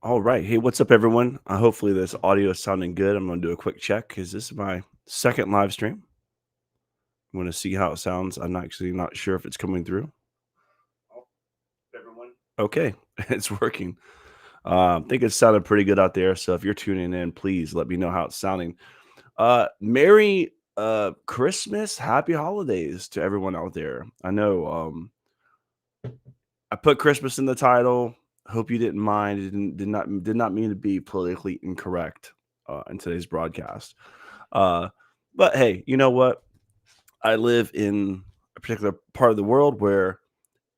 All right. Hey, what's up, everyone? Hopefully, this audio is sounding good. I'm going to do a quick check because this is my second live stream. I'm going to see how it sounds. I'm actually not sure if it's coming through. Everyone. Okay, it's working. I think it sounded pretty good out there. So if you're tuning in, please let me know how it's sounding. Merry Christmas, happy holidays to everyone out there. I know I put Christmas in the title. Hope you didn't mind. It did not mean to be politically incorrect in today's broadcast. Uh, but hey, you know what? I live in a particular part of the world where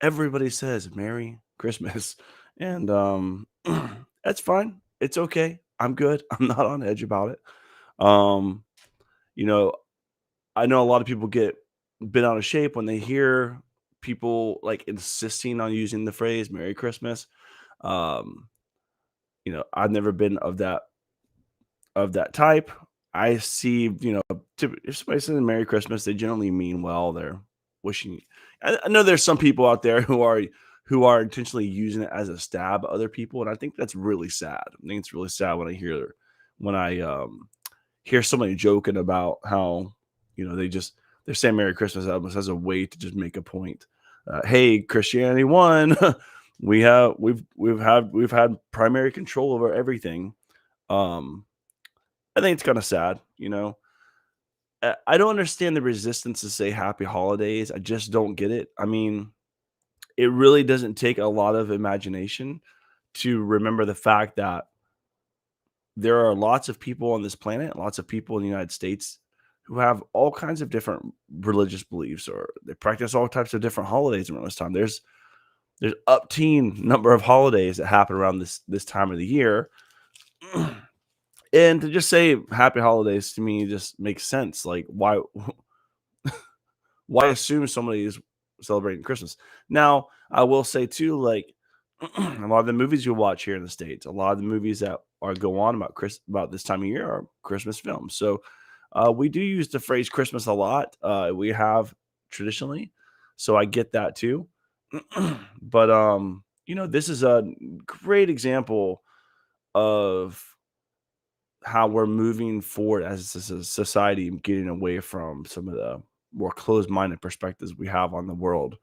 everybody says Merry Christmas, and that's fine. It's okay. I'm good. I'm not on edge about it. Um, you know, I know a lot of people get bent out of shape when they hear people like insisting on using the phrase Merry Christmas. Um, I've never been of that type. I see, if somebody says Merry Christmas, they generally mean well. They're wishing. I know there's some people out there who are intentionally using it as a stab at other people, and I think that's really sad. I think it's really sad when I hear somebody joking about how they're saying Merry Christmas almost as a way to just make a point. Hey, Christianity won. We've had primary control over everything. Um, I think it's kind of sad. I don't understand the resistance to say Happy Holidays. I just don't get it. I mean, it really doesn't take a lot of imagination to remember the fact that there are lots of people on this planet, lots of people in the United States who have all kinds of different religious beliefs, or they practice all types of different holidays around this time. There's up teen number of holidays that happen around this time of the year. And to just say happy holidays to me just makes sense. Like why assume somebody is celebrating Christmas? Now, I will say too, like a lot of the movies you watch here in the States, a lot of the movies that are go on about this time of year are Christmas films. So we do use the phrase Christmas a lot. We have traditionally. So I get that too. But this is a great example of how we're moving forward as a society, getting away from some of the more closed-minded perspectives we have on the world.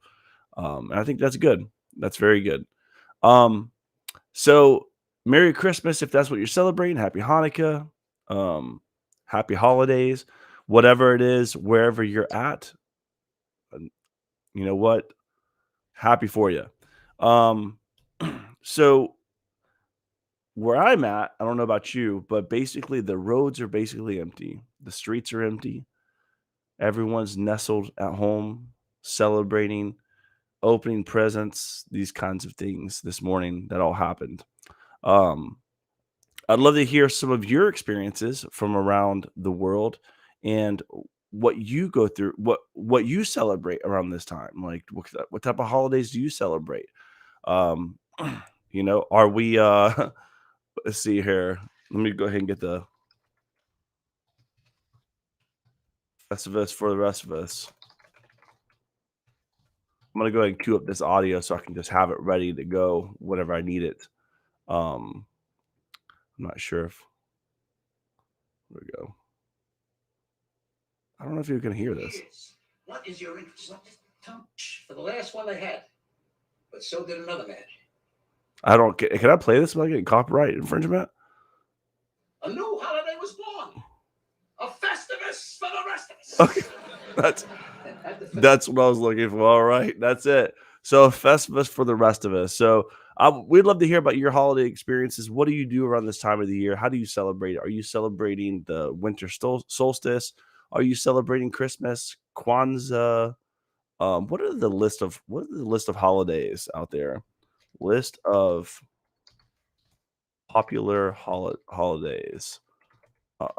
And I think that's good. That's very good. Um, so Merry Christmas if that's what you're celebrating. Happy Hanukkah. Um, Happy holidays, whatever it is, wherever you're at. You know what? Happy for you. Um, so where I'm at, I don't know about you, but basically the roads are basically empty. The streets are empty. Everyone's nestled at home, celebrating, opening presents, these kinds of things this morning that all happened. Um, I'd love to hear some of your experiences from around the world and what you go through, what you celebrate around this time. Like what type of holidays do you celebrate? Um, are we let's see here. Let me go ahead and get the Festivus for the rest of us. I'm gonna go ahead and queue up this audio so I can just have it ready to go whenever I need it. Um, I'm not sure if there we go. I don't know if you can hear this. What is your interest? For the last one they had, but so did another man. I don't get. Can I play this without getting copyright infringement? A new holiday was born. A Festivus for the rest of us. Okay, that's what I was looking for. All right, that's it. So Festivus for the rest of us. So we'd love to hear about your holiday experiences. What do you do around this time of the year? How do you celebrate? Are you celebrating the winter solstice? Are you celebrating Christmas, Kwanzaa? What are the list of holidays out there? List of popular holidays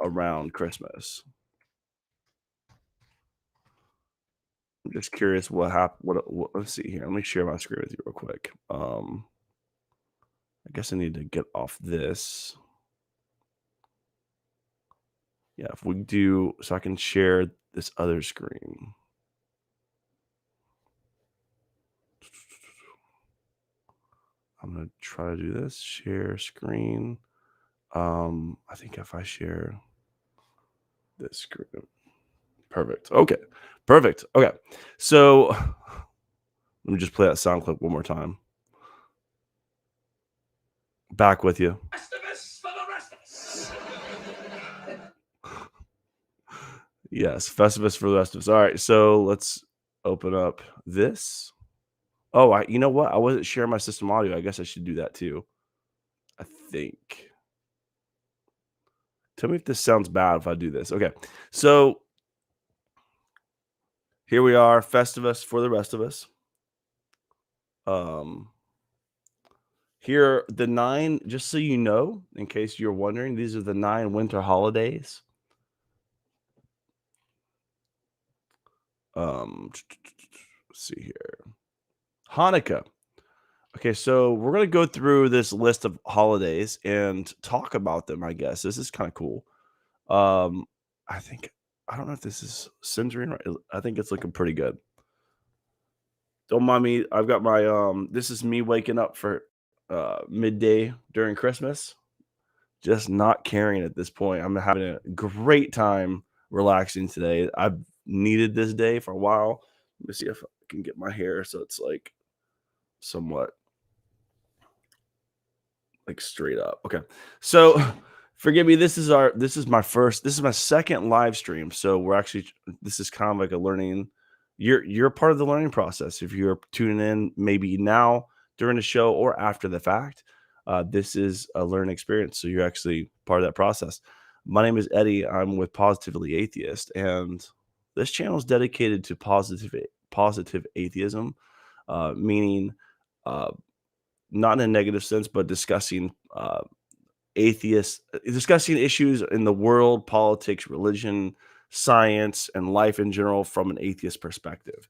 around Christmas. I'm just curious what happened. Let's see here. Let me share my screen with you real quick. I guess I need to get off this. Yeah, if we do, so I can share this other screen. I'm gonna try to do this. Share screen. I think if I share this screen, perfect. Okay, perfect. Okay, so let me just play that sound clip one more time. Back with you. Festivus for the rest of us. Yes, Festivus for the rest of us. All right, so let's open up this. Oh, you know what? I wasn't sharing my system audio. I guess I should do that too. I think. Tell me if this sounds bad if I do this. Okay, so here we are, Festivus for the rest of us. Um, Here, the 9, just so you know, in case you're wondering, these are the 9 winter holidays. Let's see here. Hanukkah. Okay, so we're gonna go through this list of holidays and talk about them, I guess. This is kind of cool. Um, I think I don't know if this is censoring right. I think it's looking pretty good. Don't mind me. I've got my this is me waking up for midday during Christmas. Just not caring at this point. I'm having a great time relaxing today. I've needed this day for a while. Let me see if I can get my hair so it's like somewhat like straight up. Okay. So forgive me. This is my second live stream. So we're actually this is kind of like a learning. You're part of the learning process. If you're tuning in maybe now during the show or after the fact, this is a learning experience. So you're actually part of that process. My name is Eddie. I'm with Positively Atheist, and this channel is dedicated to positive atheism, meaning uh, not in a negative sense, but discussing issues in the world, politics, religion, science, and life in general from an atheist perspective.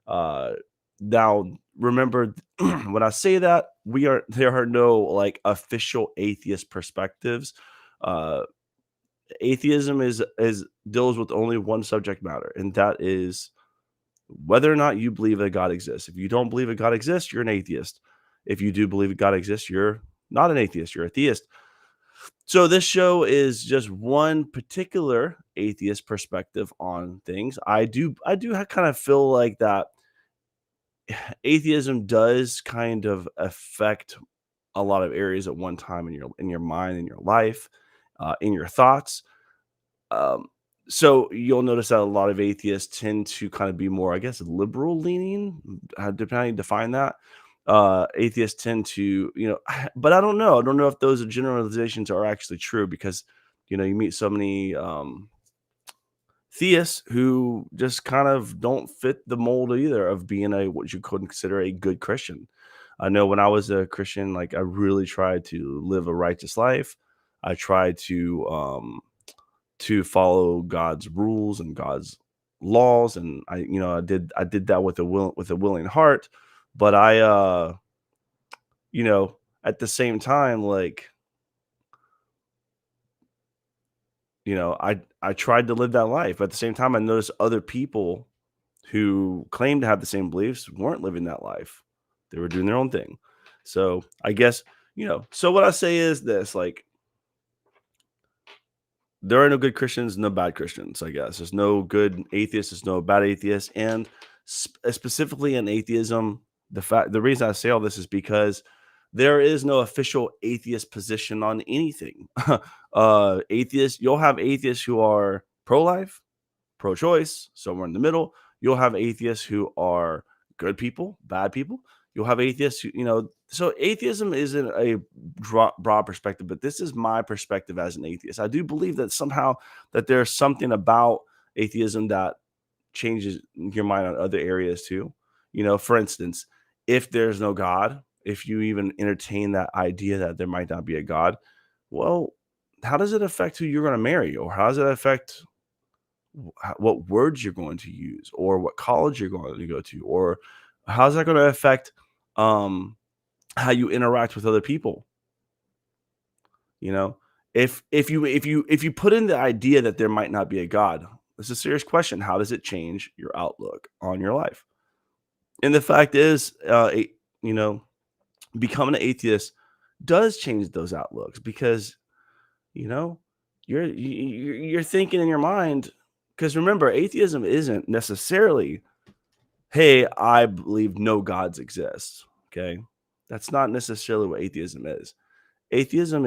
Uh, Now, remember, when I say that, there are no like official atheist perspectives. Uh, Atheism is deals with only one subject matter, and that is whether or not you believe that God exists. If you don't believe that God exists, you're an atheist. If you do believe that God exists, you're not an atheist, you're a theist. So this show is just one particular atheist perspective on things. I do kind of feel like that atheism does kind of affect a lot of areas at one time in your mind, in your life, in your thoughts. Um, so you'll notice that a lot of atheists tend to kind of be more, I guess, liberal leaning, depending how you define that. Atheists tend to, but I don't know. I don't know if those generalizations are actually true because, you meet so many theists who just kind of don't fit the mold either of being what you could consider a good Christian. I know when I was a Christian, like I really tried to live a righteous life. I tried to follow God's rules and God's laws, and I did that with a willing heart, but you know, at the same time, like, I tried to live that life. At the same time, I noticed other people who claimed to have the same beliefs weren't living that life. They were doing their own thing. So I guess, so what I say is this, like, there are no good Christians, no bad Christians, I guess. There's no good atheists, there's no bad atheists. And specifically in atheism, the reason I say all this is because there is no official atheist position on anything. You'll have atheists who are pro-life, pro-choice, somewhere in the middle. You'll have atheists who are good people, bad people. You'll have atheists so atheism isn't a broad perspective, but this is my perspective as an atheist. I do believe that somehow that there's something about atheism that changes your mind on other areas too. For instance, if there's no God, if you even entertain that idea that there might not be a God, well, how does it affect who you're going to marry, or how does it affect what words you're going to use, or what college you're going to go to, or how's that going to affect um how you interact with other people? you know if you put in the idea that there might not be a God, it's a serious question. How does it change your outlook on your life? And the fact is, you know becoming an atheist does change those outlooks because you know you're thinking in your mind because remember atheism isn't necessarily hey I believe no gods exist. Okay, that's not necessarily what atheism is. Atheism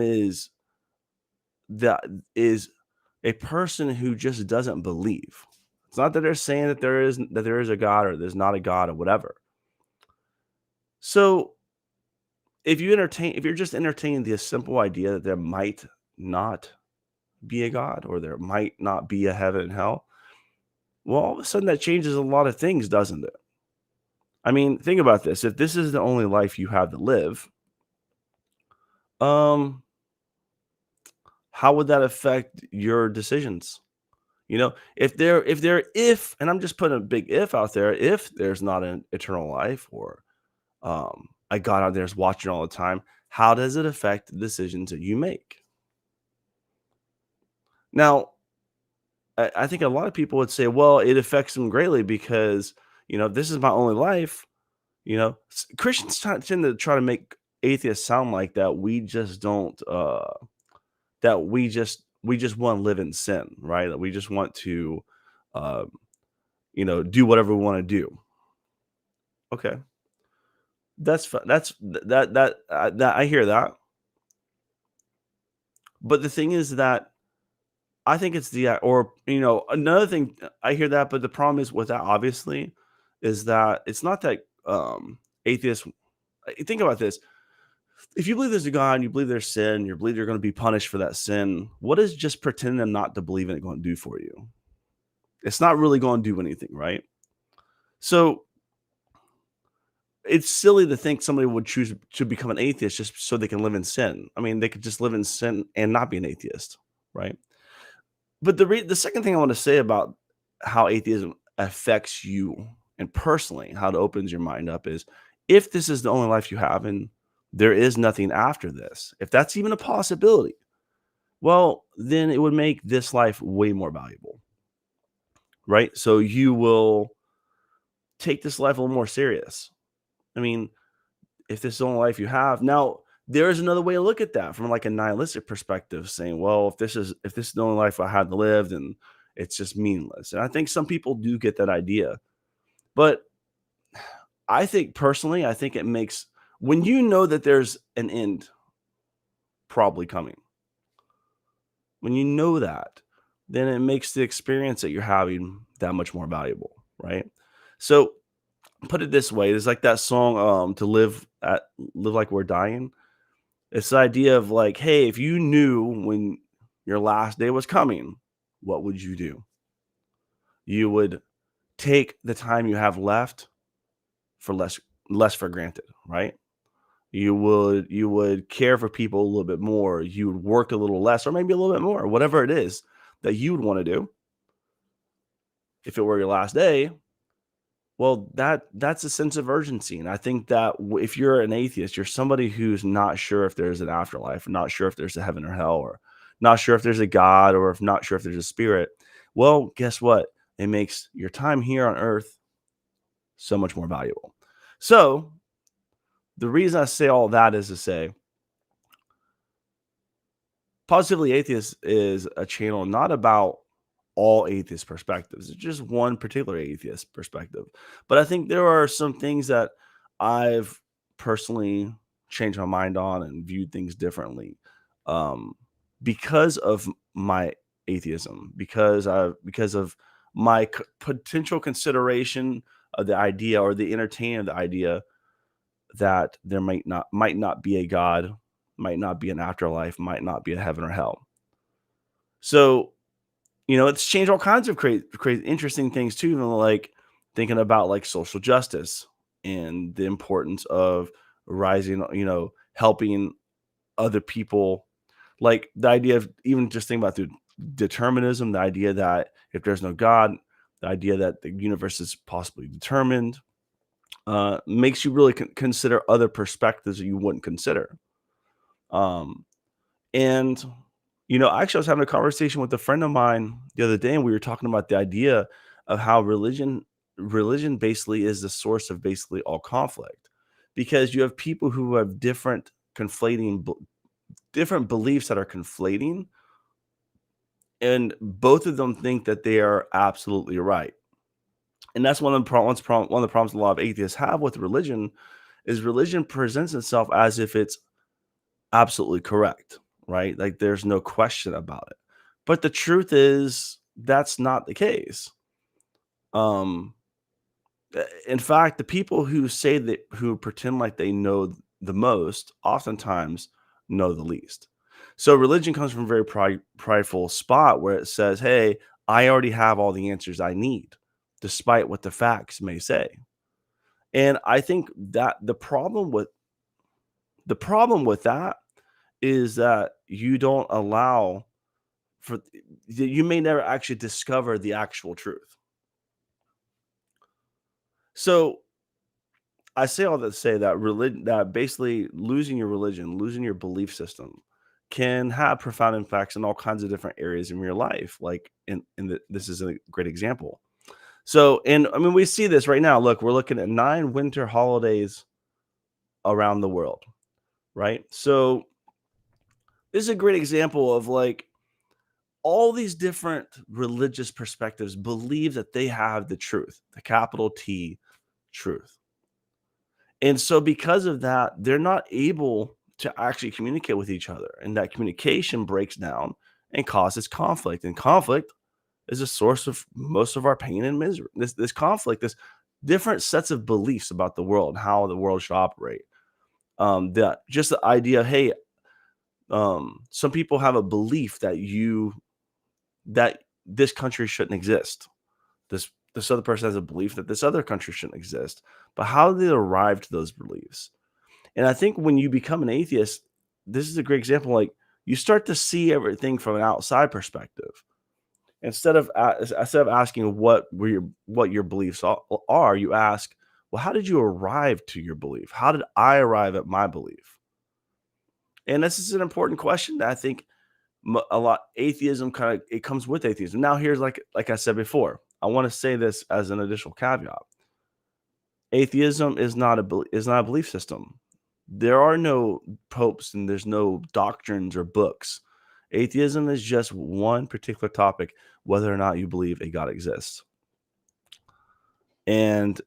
that is a person who just doesn't believe. It's not that they're saying that there is a god or there's not a god or whatever. So if you're just entertaining the simple idea that there might not be a god or there might not be a heaven and hell, well, all of a sudden that changes a lot of things, doesn't it? I mean, think about this. If this is the only life you have to live, um, how would that affect your decisions? If and I'm just putting a big if out there, if there's not an eternal life or a God out there is watching all the time, how does it affect the decisions that you make? Now, I think a lot of people would say, well, it affects them greatly because, this is my only life. Christians tend to try to make atheists sound like that we just don't, that we just want to live in sin, right? That we just want to, uh, do whatever we want to do. Okay, that I hear that, but the thing is that I think it's or another thing I hear that, but the problem is with that obviously is that it's not that atheists. Think about this: if you believe there's a God, and you believe there's sin, you believe you're going to be punished for that sin. What is just pretending not to believe in it going to do for you? It's not really going to do anything, right? So it's silly to think somebody would choose to become an atheist just so they can live in sin. I mean, they could just live in sin and not be an atheist, right? But the second thing I want to say about how atheism affects you and personally, how it opens your mind up is if this is the only life you have and there is nothing after this, if that's even a possibility, well, then it would make this life way more valuable, right? So you will take this life a little more serious. I mean, if this is the only life you have, now there is another way to look at that from like a nihilistic perspective, saying, well, if this is the only life I have to live, then it's just meaningless. And I think some people do get that idea. But I think personally, I think it makes when you know that there's an end probably coming, when you know that, then it makes the experience that you're having that much more valuable, right? So put it this way, it's like that song to live like we're dying. It's the idea of like, hey, if you knew when your last day was coming, what would you do? You would take the time you have left for less for granted, right? You would care for people a little bit more. You would work a little less or maybe a little bit more, whatever it is that you would want to do if it were your last day. Well, that's a sense of urgency, and I think that if you're an atheist, you're somebody who's not sure if there's an afterlife, or not sure if there's a heaven or hell, or not sure if there's a God, or if not sure if there's a spirit. Well, guess what? It makes your time here on Earth so much more valuable. So the reason I say all that is to say, Positively Atheist is a channel not about all atheist perspectives. It's just one particular atheist perspective. But I think there are some things that I've personally changed my mind on and viewed things differently um, because of my atheism, because of my potential consideration of the idea or the entertaining of the idea that there might not be a God, might not be an afterlife, might not be a heaven or hell. So it's changed all kinds of crazy, interesting things too, even like thinking about like social justice and the importance of rising, helping other people. Like the idea of even just thinking about the determinism, the idea that if there's no God, the idea that the universe is possibly determined, makes you really consider other perspectives that you wouldn't consider. Um, and actually, I was having a conversation with a friend of mine the other day, and we were talking about the idea of how religion basically is the source of basically all conflict, because you have people who have different different beliefs that are conflating, and both of them think that they are absolutely right. And that's one of the problems a lot of atheists have with religion is religion presents itself as if it's absolutely correct, right? Like there's no question about it. But the truth is that's not the case. Um in fact, the people who say that who pretend like they know the most oftentimes know the least. So religion comes from a very prideful spot where it says, "Hey, I already have all the answers I need," despite what the facts may say. And I think that the problem with that is that you don't allow for you may never actually discover the actual truth. So I say all that to say that religion that basically losing your religion, losing your belief system can have profound impacts in all kinds of different areas in your life. Like this is a great example. So, and I mean, we see this right now. Look, we're looking at 9 winter holidays around the world, right? So this is a great example of like all these different religious perspectives believe that they have the truth, the capital T truth. And so because of that, they're not able to actually communicate with each other. And that communication breaks down and causes conflict. And conflict is a source of most of our pain and misery. This conflict, this different sets of beliefs about the world, how the world should operate. That just the idea, hey, some people have a belief that this country shouldn't exist. This other person has a belief that this other country shouldn't exist. But how did they arrive to those beliefs? And I think when you become an atheist, this is a great example. Like you start to see everything from an outside perspective. Instead of asking what your beliefs are, you ask, well, how did you arrive to your belief? How did I arrive at my belief? And this is an important question that I think a lot atheism kind of it comes with atheism. Now, here's like I said before, I want to say this as an additional caveat. Atheism is not a belief system. There are no popes and there's no doctrines or books. Atheism is just one particular topic, whether or not you believe a God exists. And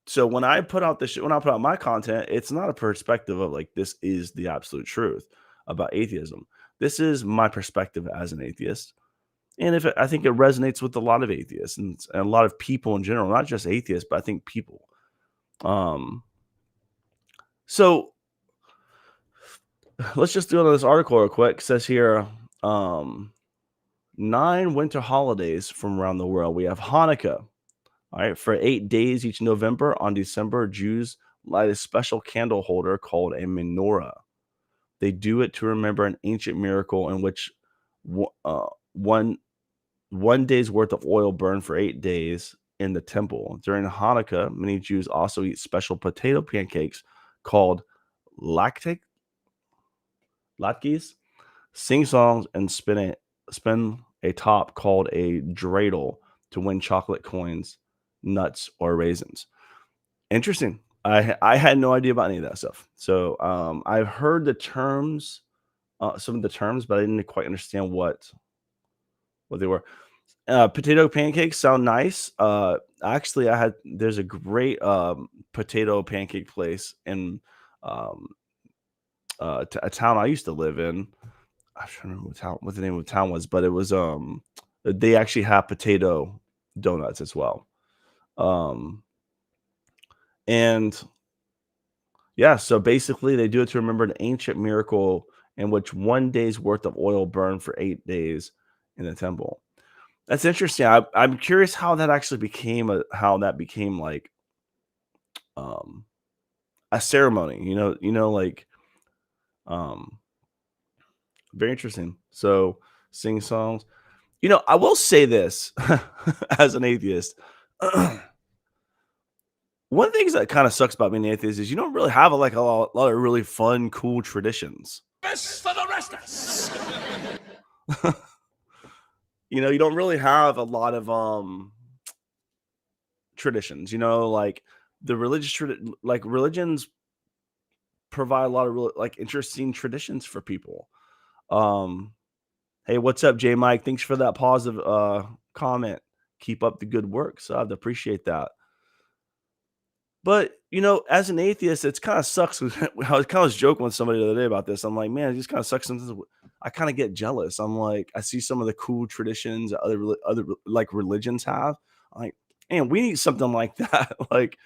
so when I put out when I put out my content, it's not a perspective of like this is the absolute truth about atheism. This is my perspective as an atheist. And I think it resonates with a lot of atheists and a lot of people in general, not just atheists, but I think people. Um, so let's just do this article real quick. It says here, 9 winter holidays from around the world. We have Hanukkah. All right, for 8 days each November. On December, Jews light a special candle holder called a menorah. They do it to remember an ancient miracle in which one day's worth of oil burned for 8 days in the temple. During Hanukkah, many Jews also eat special potato pancakes called latkes, sing songs, and spin a top called a dreidel to win chocolate coins, nuts, or raisins. Interesting. I had no idea about any of that stuff. So I've heard the terms, some of the terms, but I didn't quite understand what they were. Potato pancakes sound nice. Actually, there's a great potato pancake place in um, a town I used to live in. I'm trying to remember what the name of the town was, but it was they actually have potato donuts as well. Um, and yeah, so basically they do it to remember an ancient miracle in which one day's worth of oil burned for 8 days in the temple. That's interesting. I'm curious how that actually became like um a ceremony. Like um very interesting. So sing songs. I will say this as an atheist. One of the things that kind of sucks about being an atheist is you don't really have a lot of really fun, cool traditions. This for the rest of us. You don't really have a lot of traditions, like the like religions provide a lot of like interesting traditions for people. Um, hey, what's up, J Mike? Thanks for that positive comment. Keep up the good work. So I'd appreciate that. But as an atheist, it's kind of sucks. I kind of was joking with somebody the other day about this. I'm like, man, it just kind of sucks. Sometimes I kind of get jealous. I'm like, I see some of the cool traditions that other like religions have. I'm like, man, we need something like that. Like,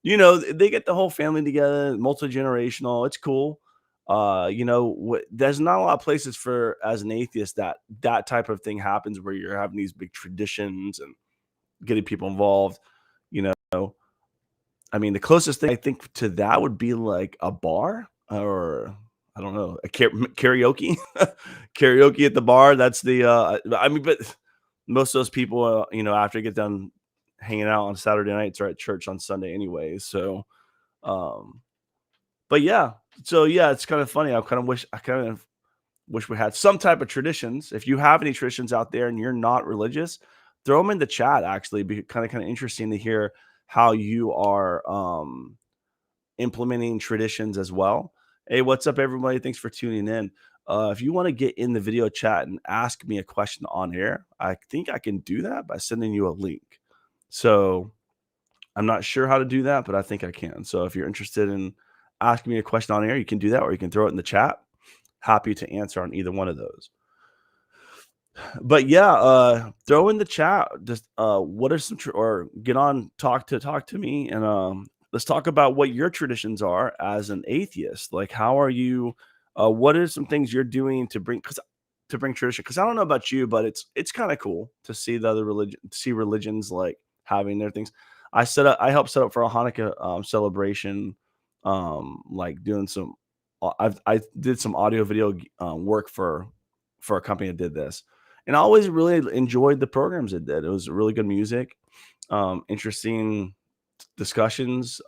they get the whole family together, multi-generational. It's cool. There's not a lot of places for as an atheist that type of thing happens where you're having these big traditions and getting people involved. You know, I mean, the closest thing I think to that would be like a bar or I don't know, a karaoke, karaoke at the bar. That's I mean, but most of those people, after they get done hanging out on Saturday nights are at church on Sunday anyway. So, um, but yeah, so yeah, it's kind of funny. I kind of wish we had some type of traditions. If you have any traditions out there and you're not religious, throw them in the chat. Actually, be kind of interesting to hear how you are implementing traditions as well. Hey, what's up, everybody? Thanks for tuning in. If you want to get in the video chat and ask me a question on air, I think I can do that by sending you a link. So I'm not sure how to do that, but I think I can. So if you're interested in asking me a question on air, you can do that, or you can throw it in the chat. Happy to answer on either one of those. But yeah, throw in the chat just what are some or get on talk to me and let's talk about what your traditions are as an atheist. Like how are you what are some things you're doing to bring tradition? Because I don't know about you, but it's kind of cool to see the other religions like having their things. I helped set up for a Hanukkah celebration, like doing some I did some audio video work for a company that did this, and I always really enjoyed the programs it did. It was really good music, interesting discussions,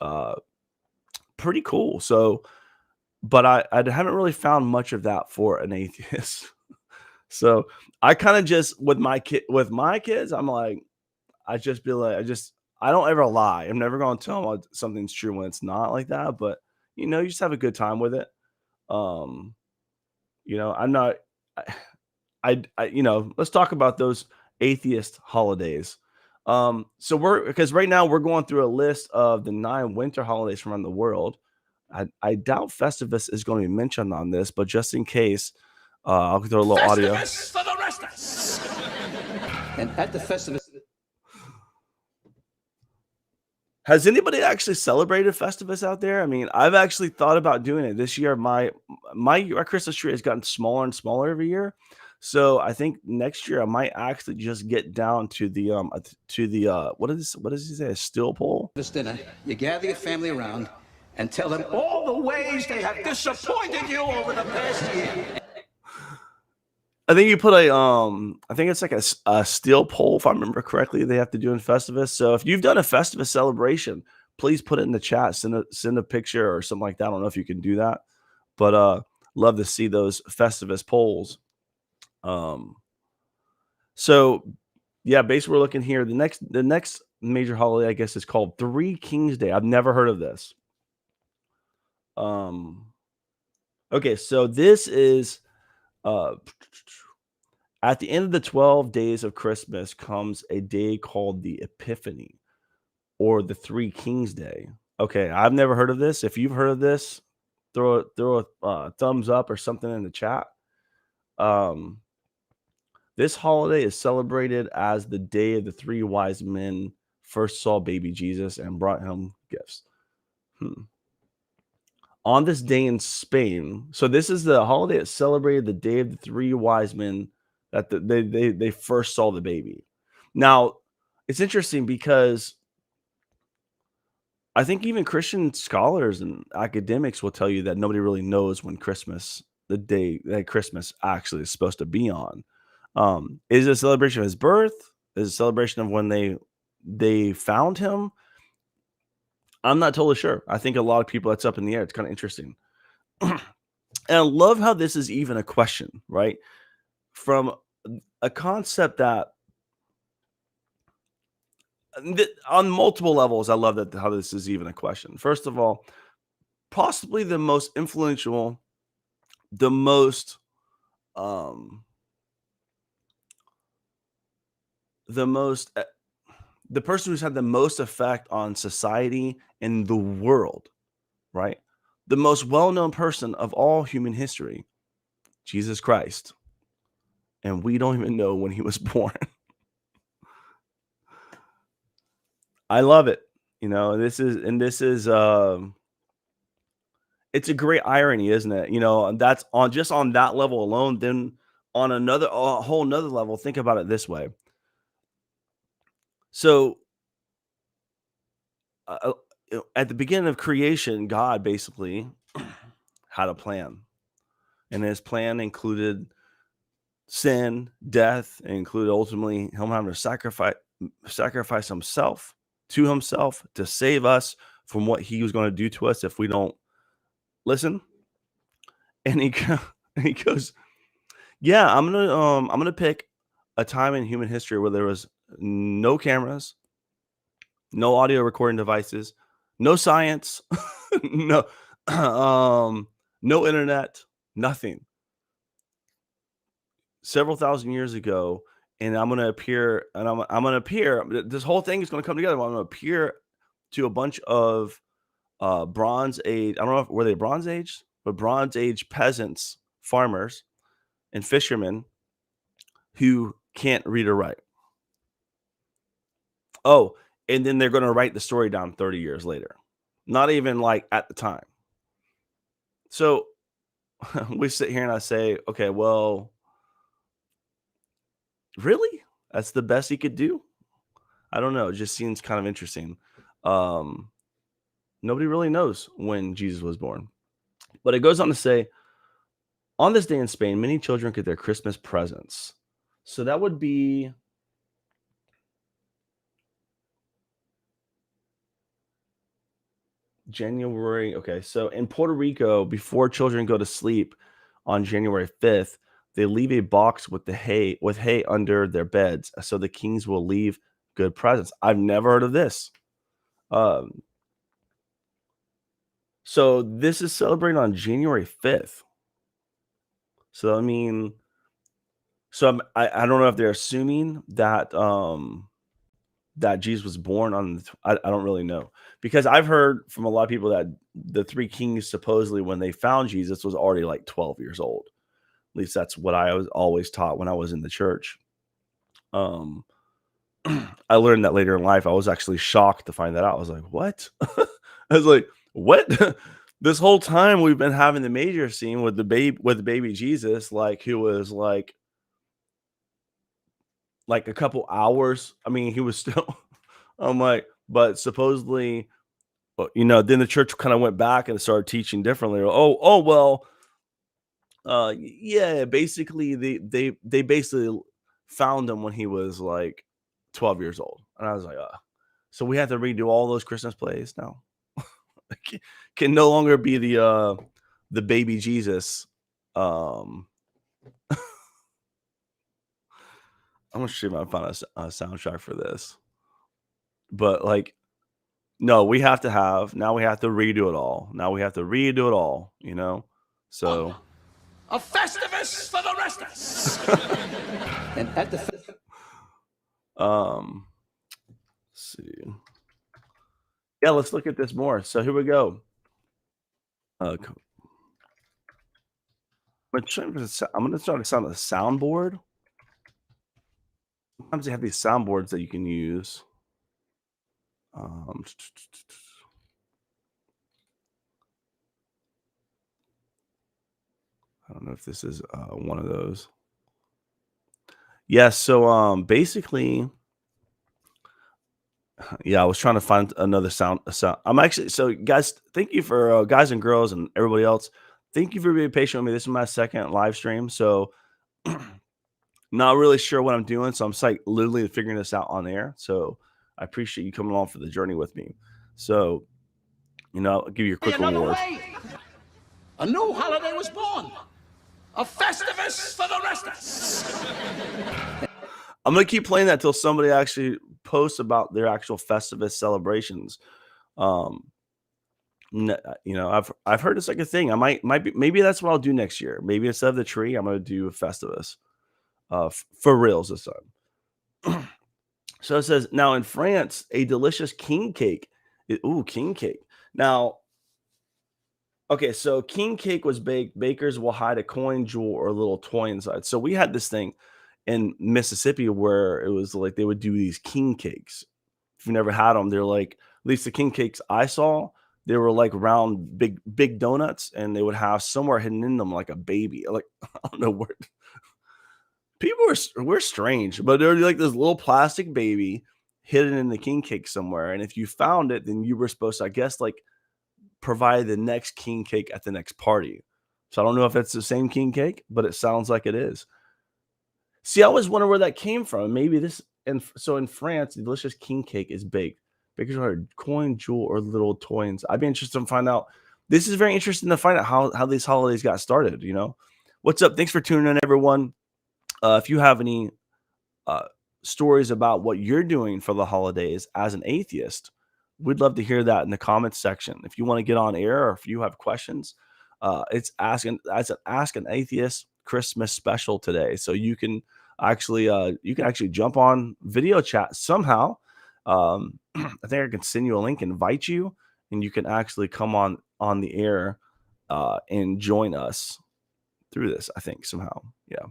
pretty cool. So, but I haven't really found much of that for an atheist. So I kind of just with my kids, I'm like, I just be like, I don't ever lie. I'm never going to tell them something's true when it's not like that. But you just have a good time with it. Um, I'm not. Let's talk about those atheist holidays. So because right now we're going through a list of the 9 winter holidays from around the world. I doubt Festivus is going to be mentioned on this, but just in case, I'll throw a little audio. Festivus for the rest of us. And at the Festivus. Has anybody actually celebrated Festivus out there? I mean, I've actually thought about doing it this year. My Christmas tree has gotten smaller and smaller every year. So I think next year I might actually just get down to the what does he say, a steel pole? This dinner, you gather your family around and tell them all the ways they have disappointed you over the past year. I think you put I think it's like a steel pole, if I remember correctly, they have to do in Festivus. So if you've done a Festivus celebration, please put it in the chat, send a picture or something like that. I don't know if you can do that, but love to see those Festivus polls. So yeah, basically we're looking here. The next major holiday, I guess, is called Three Kings Day. I've never heard of this. Okay, so this is at the end of the 12 days of Christmas comes a day called the Epiphany or the Three Kings Day. Okay, I've never heard of this. If you've heard of this, throw a thumbs up or something in the chat. This holiday is celebrated as the day of the 3 wise men first saw baby Jesus and brought him gifts. On this day in Spain, so this is the holiday that celebrated the day of the 3 wise men that they first saw the baby. Now, it's interesting because I think even Christian scholars and academics will tell you that nobody really knows when the day that Christmas actually is supposed to be on. Is it a celebration of his birth? Is it a celebration of when they found him? I'm not totally sure. I think a lot of people, that's up in the air. It's kind of interesting. And I love how this is even a question, right? From a concept that On multiple levels, I love that how this is even a question. First of all, possibly the most influential, the most um the most the person who's had the most effect on society and the world, right? The most well-known person of all human history, Jesus Christ. And we don't even know when he was born. I love it. It's a great irony, isn't it? And that's on just on that level alone. Then on a whole nother level, think about it this way. So uh, at the beginning of creation, God basically had a plan, and his plan included sin, death, and included ultimately him having to sacrifice himself to save us from what he was going to do to us if we don't listen. And he goes, yeah, I'm gonna pick a time in human history where there was no cameras, no audio recording devices, no science, no no internet, nothing. Several thousand years ago, and I'm gonna appear, and I'm gonna appear. This whole thing is gonna come together. I'm gonna appear to a bunch of Bronze Age. I don't know if were they Bronze Age, but Bronze Age peasants, farmers, and fishermen who can't read or write. Oh, and then they're gonna write the story down 30 years later. Not even like at the time. So we sit here and I say, okay, well, really? That's the best he could do? I don't know. It just seems kind of interesting. Um, Nobody really knows when Jesus was born. But it goes on to say, on this day in Spain, many children get their Christmas presents. So that would be January. Okay. So in Puerto Rico, before children go to sleep on January 5th, they leave a box with hay under their beds. So the kings will leave good presents. I've never heard of this. Um, so this is celebrated on January 5th. So I mean, I don't know if they're assuming that that Jesus was born on I don't really know, because I've heard from a lot of people that the three kings supposedly when they found Jesus was already like 12 years old. At least that's what I was always taught when I was in the church. Um I learned that later in life. I was actually shocked to find that out. I was like, "What?" I was like, "What?" This whole time we've been having the major scene with the baby Jesus, like who was like a couple hours. I mean, he was still I'm like, but supposedly, then the church kind of went back and started teaching differently. Oh, well, yeah, basically they basically found him when he was like 12 years old. And I was like, so we have to redo all those Christmas plays now. Can no longer be the baby Jesus. I'm gonna see if I find a soundtrack for this. But like, no, we have to have now we have to redo it all. Now we have to redo it all. So A Festivus for the rest of us. And at the let's see. Yeah, let's look at this more. So here we go. I'm gonna try to sound a soundboard. Sometimes they have these soundboards that you can use. I don't know if this is one of those. Yes, so basically, yeah, I was trying to find another sound. I'm actually so guys, thank you for guys and girls and everybody else. Thank you for being patient with me. This is my second live stream, so not really sure what I'm doing. So I'm like literally figuring this out on air. So I appreciate you coming along for the journey with me. So, I'll give you a quick reward. A new holiday was born. A Festivus for the rest of us. I'm gonna keep playing that till somebody actually posts about their actual Festivus celebrations. Um, I've heard it's like a thing. I might be maybe that's what I'll do next year. Maybe instead of the tree, I'm gonna do a Festivus. For reals this time. So it says now in France, a delicious king cake. Ooh, king cake. Now, okay, so king cake was baked. Bakers will hide a coin, jewel, or a little toy inside. So we had this thing in Mississippi where it was like they would do these king cakes. If you never had them, they're like at least the king cakes I saw, they were like round, big donuts, and they would have somewhere hidden in them like a baby. Like I don't know where people we're strange, but they're like this little plastic baby hidden in the king cake somewhere. And if you found it, then you were supposed to, I guess, like provide the next king cake at the next party. So I don't know if it's the same king cake, but it sounds like it is. See, I always wonder where that came from. Maybe this, and so in France, the delicious king cake is baked. Bakers are coin, jewel, or little toys. I'd be interested to find out. This is very interesting to find out how these holidays got started. What's up? Thanks for tuning in, everyone. If you have any uh, stories about what you're doing for the holidays as an atheist, we'd love to hear that in the comments section. If you want to get on air or if you have questions, it's Ask an Atheist Christmas special today. So you can actually jump on video chat somehow. I think I can send you a link, invite you, and you can actually come on the air and join us through this. I think somehow, yeah.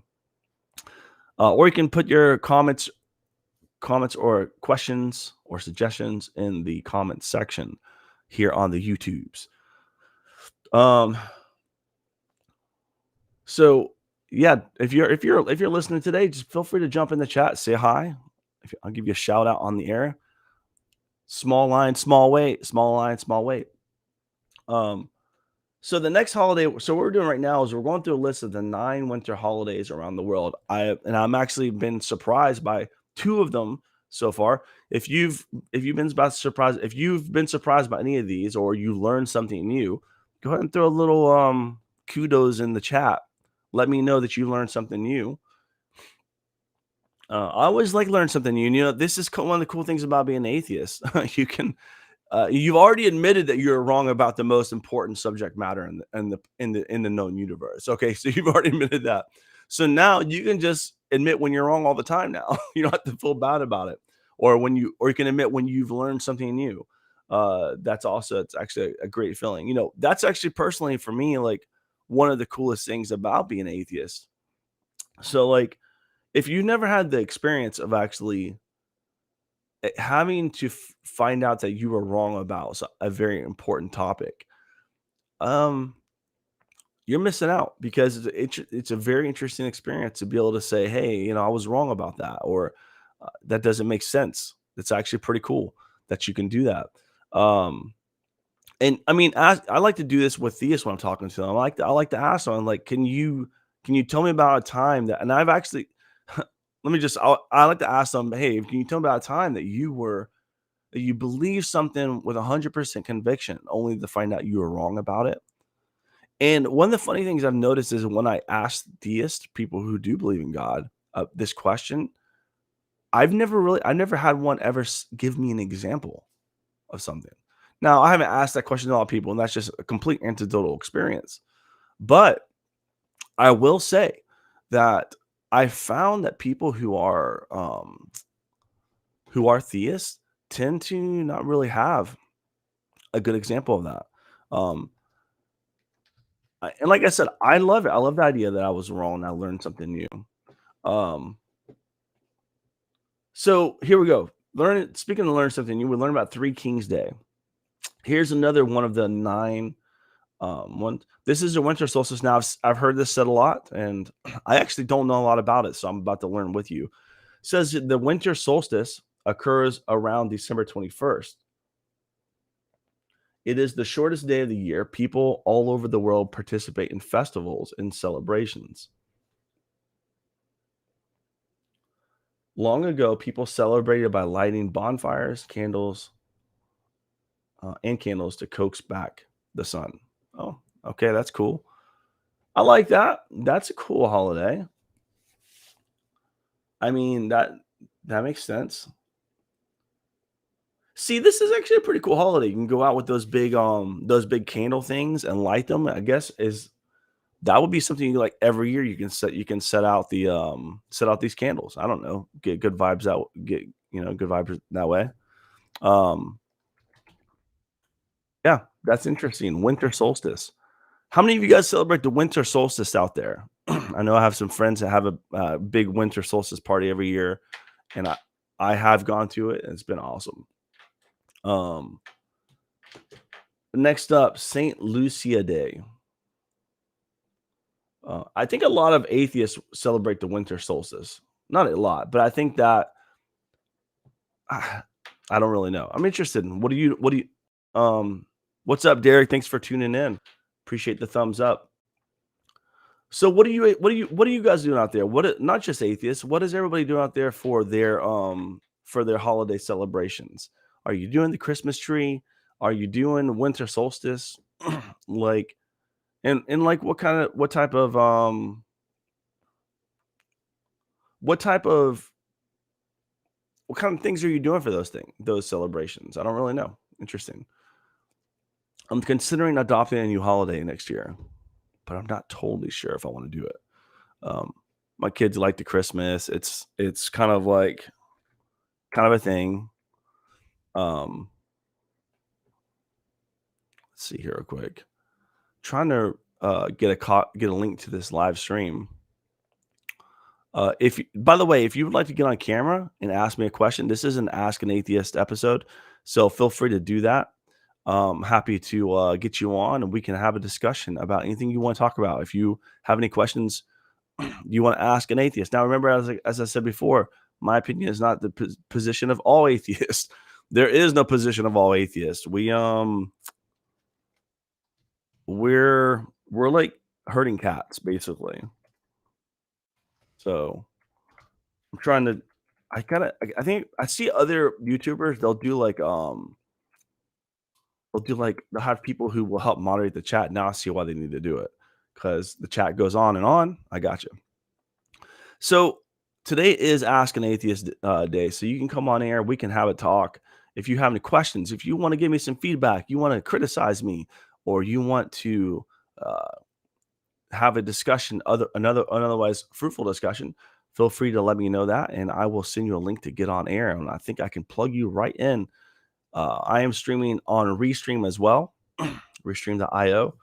Or you can put your comments or questions or suggestions in the comments section here on the YouTubes. So yeah, if you're listening today, just feel free to jump in the chat, say hi. I'll give you a shout out on the air. Small line, small weight, small line, small weight. So the next holiday, so what we're doing right now is we're going through a list of the 9 winter holidays around the world. I'm actually been surprised by 2 of them so far. If you've been surprised, if you've been surprised by any of these or you learned something new, go ahead and throw a little kudos in the chat. Let me know that you learned something new. I always like learn something new. This is one of the cool things about being an atheist. You've already admitted that you're wrong about the most important subject matter in the known universe. Okay, so you've already admitted that. So now you can just admit when you're wrong all the time. Now you don't have to feel bad about it, or you can admit when you've learned something new. It's actually a great feeling. That's actually personally for me like one of the coolest things about being an atheist. So like, if you never had the experience of actually having to find out that you were wrong about a very important topic, you're missing out because it's a very interesting experience to be able to say, hey, I was wrong about that, or that doesn't make sense. It's actually pretty cool that you can do that. And I mean, I like to do this with theists when I'm talking to them. I like to ask them, like, can you tell me about a time that, and I've actually, I like to ask them, hey, can you tell me about a time that you believe something with 100% conviction, only to find out you were wrong about it? And one of the funny things I've noticed is when I ask theists, people who do believe in God, this question, I've never had one ever give me an example of something. Now, I haven't asked that question to a lot of people, and that's just a complete anecdotal experience. But I will say that I found that people who are theists tend to not really have a good example of that. And like I said, I love it. I love the idea that I was wrong and I learned something new. So here we go. Speaking of learn something new, we learned about Three Kings Day. Here's another one of the 9 one. This is a winter solstice. Now I've heard this said a lot, and I actually don't know a lot about it, so I'm about to learn with you. It says the winter solstice occurs around December 21st. It is the shortest day of the year. People all over the world participate in festivals and celebrations. Long ago, people celebrated by lighting bonfires, candles, and candles to coax back the sun. Oh, okay, that's cool. I like that. That's a cool holiday. I mean, that makes sense. See, this is actually a pretty cool holiday. You can go out with those big candle things and light them. I guess is that would be something you like every year. You can set out set out these candles. I don't know, get good vibes out, get good vibes that way. Um, yeah, that's interesting. Winter solstice. How many of you guys celebrate the winter solstice out there? I know I have some friends that have a big winter solstice party every year, and I have gone to it, and it's been awesome. Um, Next up, Saint Lucia Day. I think a lot of atheists celebrate the winter solstice. Not a lot, but I think that I don't really know. I'm interested in what's up, Derek? Thanks for tuning in. Appreciate the thumbs up. So what are you guys doing out there? Not just atheists, what is everybody doing out there for their holiday celebrations? Are you doing the Christmas tree? Are you doing winter solstice? like and like what type of what kind of things are you doing for those celebrations? I don't really know. Interesting. I'm considering adopting a new holiday next year, but I'm not totally sure if I want to do it. Um, my kids like the Christmas. It's kind of a thing. Um, let's see here real quick. Trying to get a link to this live stream. By the way, if you would like to get on camera and ask me a question, this is an Ask an Atheist episode, so feel free to do that. Happy to get you on and we can have a discussion about anything you want to talk about. If you have any questions you want to ask an atheist. Now, remember, as I said before, my opinion is not the position of all atheists. There is no position of all atheists. We're like herding cats, basically. So I'm trying to. I think I see other YouTubers. They'll have people who will help moderate the chat. Now I see why they need to do it because the chat goes on and on. I got you. So today is Ask an Atheist day. So you can come on air. We can have a talk. If you have any questions, if you want to give me some feedback, you want to criticize me, or you want to have a discussion, otherwise fruitful discussion, feel free to let me know that, and I will send you a link to get on air. And I think I can plug you right in. I am streaming on Restream as well, Restream.io,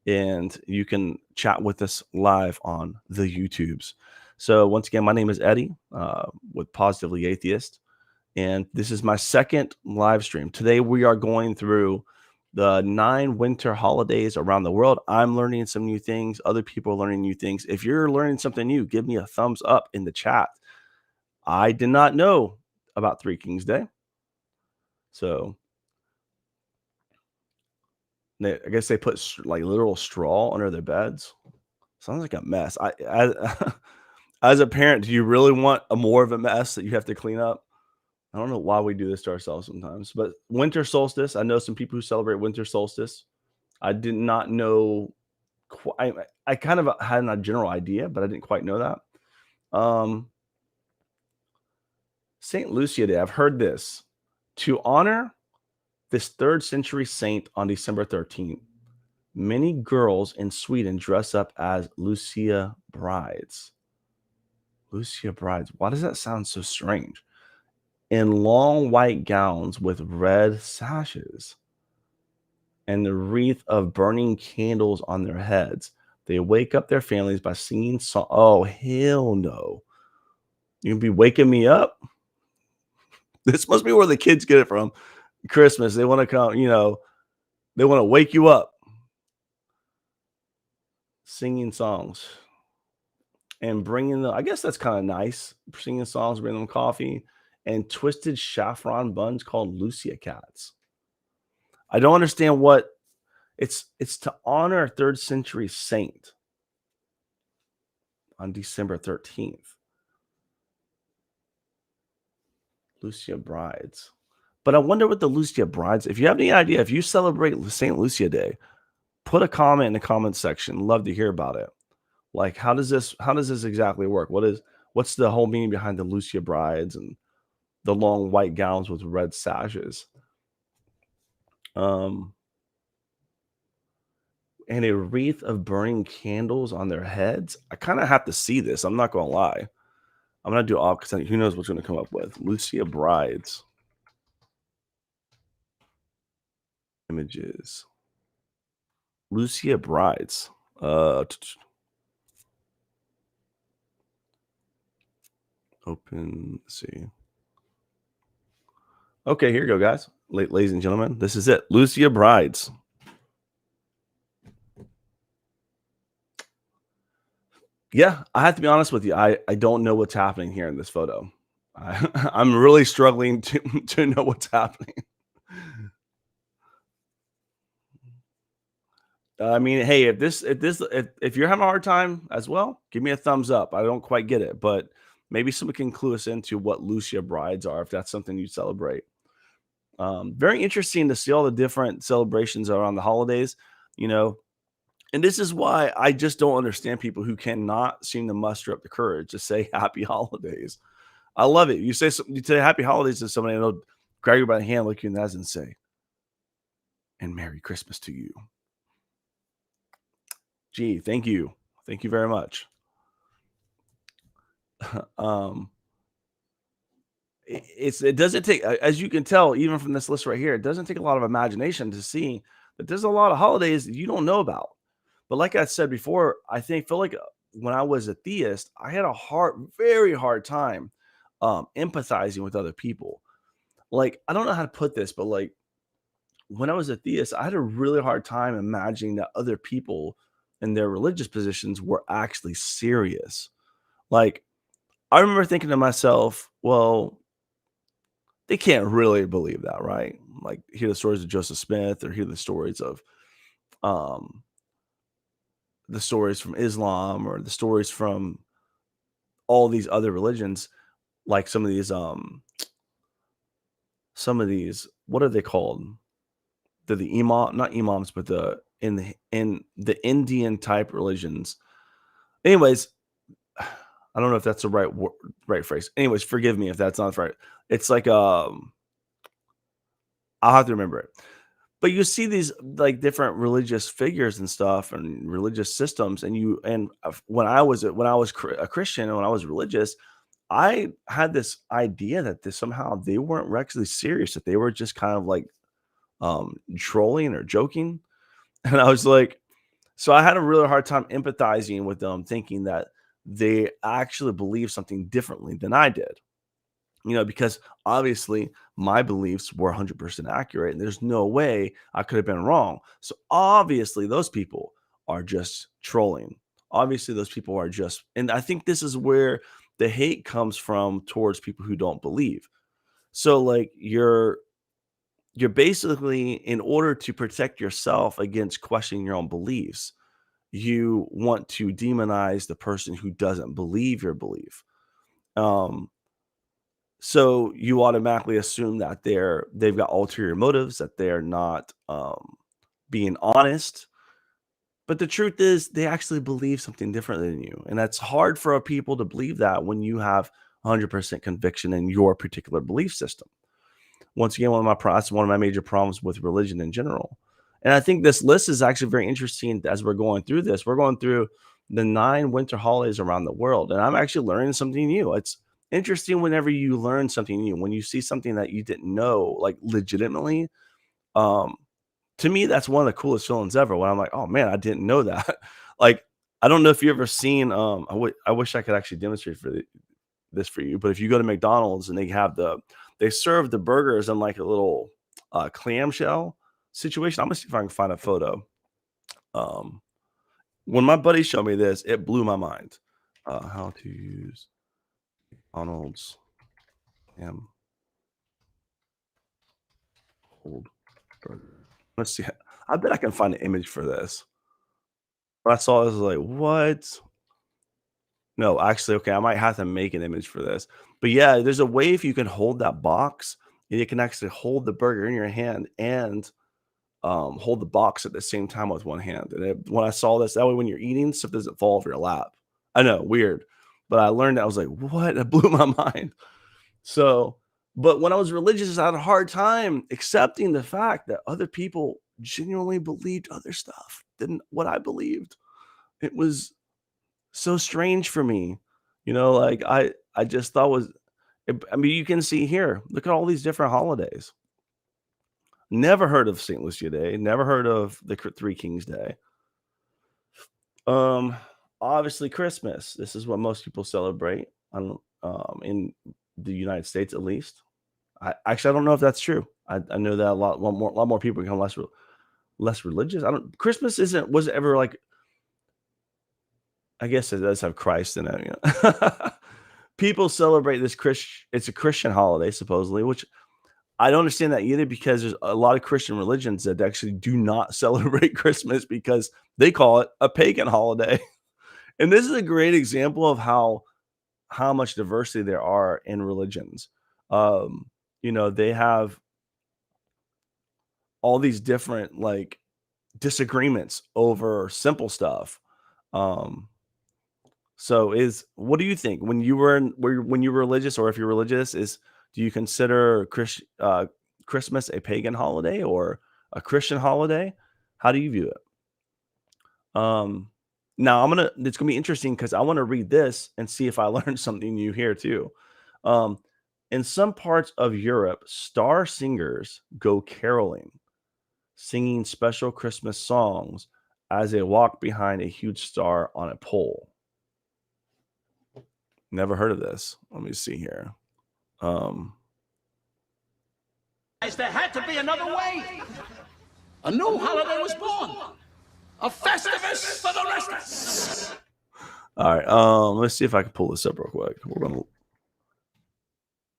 and you can chat with us live on the YouTubes. So once again, my name is Eddie with Positively Atheist, and this is my second live stream. Today we are going through the 9 winter holidays around the world. I'm learning some new things. Other people are learning new things. If you're learning something new, give me a thumbs up in the chat. I did not know about Three Kings Day. So I guess they put like literal straw under their beds. Sounds like a mess. As a parent, do you really want more of a mess that you have to clean up? I don't know why we do this to ourselves sometimes. But winter solstice, I know some people who celebrate winter solstice. I did not know. I kind of had a general idea, but I didn't quite know that. Saint Lucia Day. I've heard this. To honor this 3rd century saint on December 13th, many girls in Sweden dress up as Lucia brides. Lucia brides. Why does that sound so strange? In long white gowns with red sashes and the wreath of burning candles on their heads. They wake up their families by singing song. Oh, hell no. You'll be waking me up? This must be where the kids get it from. Christmas. They want to come, they want to wake you up. Singing songs. And bringing them, I guess that's kind of nice. Singing songs, bringing them coffee. And twisted saffron buns called Lucia cats. I don't understand what it's to honor a 3rd century saint on December 13th. Lucia brides. But I wonder what the Lucia brides, if you have any idea, if you celebrate St. Lucia Day, put a comment in the comment section. Love to hear about it. Like, how does this exactly work? What's the whole meaning behind the Lucia brides and the long white gowns with red sashes? Um, and a wreath of burning candles on their heads. I kind of have to see this. I'm not gonna lie. I'm gonna do all because who knows what's gonna come up with. Lucia brides images. Lucia brides. Open. Let's see. Okay, here you go, guys. Ladies and gentlemen, this is it. Lucia brides. Yeah, I have to be honest with you. I don't know what's happening here in this photo. I'm really struggling to know what's happening. I mean, hey, if you're having a hard time as well, give me a thumbs up. I don't quite get it, but maybe someone can clue us into what Lucia brides are if that's something you celebrate. Very interesting to see all the different celebrations around the holidays, you know. And this is why I just don't understand people who cannot seem to muster up the courage to say happy holidays. I love it. You say happy holidays to somebody and they'll grab you by the hand, look you in the eyes, and say, "And Merry Christmas to you." Gee, thank you. Thank you very much. um it doesn't take as you can tell even from this list right here, it doesn't take a lot of imagination to see that there's a lot of holidays that you don't know about. But like I said before, feel like when I was a theist, I had a very hard time empathizing with other people. Like, I don't know how to put this, but like when I was a theist, I had a really hard time imagining that other people in their religious positions were actually serious. Like, I remember thinking to myself, well, they can't really believe that, right? Like, hear the stories of Joseph Smith or hear um, the stories from Islam or the stories from all these other religions, like some of these, what are they called? They're the imam, not imams, but in the Indian type religions. Anyways, I don't know if that's the right phrase. Anyways, forgive me if that's not right. It's like I'll have to remember it. But you see these like different religious figures and stuff and religious systems, and when I was a Christian and when I was religious, I had this idea that somehow they weren't actually serious, that they were just kind of like trolling or joking. And I was like, so I had a really hard time empathizing with them, thinking that they actually believe something differently than I did. Because obviously my beliefs were 100% accurate and there's no way I could have been wrong. So obviously those people are just trolling. Obviously those people are just, and I think this is where the hate comes from towards people who don't believe. So like you're basically, in order to protect yourself against questioning your own beliefs, you want to demonize the person who doesn't believe your belief. Um, so you automatically assume that they've got ulterior motives, that they're not being honest. But the truth is, they actually believe something different than you, and that's hard for a people to believe that when you have 100% conviction in your particular belief system. Once again, that's one of my major problems with religion in general. And I think this list is actually very interesting as we're going through this. We're going through the 9 winter holidays around the world, and I'm actually learning something new. It's interesting whenever you learn something new, when you see something that you didn't know, like legitimately. Um, to me, that's one of the coolest feelings ever when I'm like, oh man, I didn't know that. Like, I don't know if you ever seen, I wish I could actually demonstrate this for you, but if you go to McDonald's and they serve the burgers in like a little clamshell situation. I'm gonna see if I can find a photo. Um, when my buddy showed me this, it blew my mind. How to use McDonald's ham hold burger. Let's see. I bet I can find an image for this. When I saw this, I was like, what? No, actually, okay, I might have to make an image for this. But yeah, there's a way if you can hold that box, and you can actually hold the burger in your hand and hold the box at the same time with one hand. And when I saw this, that way when you're eating, stuff doesn't fall off your lap. I know, weird. But I learned that I was like, what? It blew my mind. So But when I was religious, I had a hard time accepting the fact that other people genuinely believed other stuff than what I believed. It was so strange for me. Like I just thought was I mean, you can see here, look at all these different holidays. Never heard of St. Lucia Day, never heard of the Three Kings Day. Um, Obviously Christmas. This is what most people celebrate in the United States at least. I don't know if that's true. I know that a lot more people become less religious. I don't Christmas was ever like I guess it does have Christ in it. People celebrate this it's a Christian holiday supposedly, which I don't understand that either because there's a lot of Christian religions that actually do not celebrate Christmas because they call it a pagan holiday. And this is a great example of how much diversity there are in religions. Um, they have all these different like disagreements over simple stuff. Um, so is what do you think when when you were religious or if you're religious do you consider Christmas a pagan holiday or a Christian holiday? How do you view it? Now it's gonna be interesting because I want to read this and see if I learned something new here too. Um, in some parts of Europe, star singers go caroling, singing special Christmas songs as they walk behind a huge star on a pole. Never heard of this. Let me see here. Um, There had to be another way. A new holiday was born. A Festivus for the rest of us. all right. Let's see if I can pull this up real quick.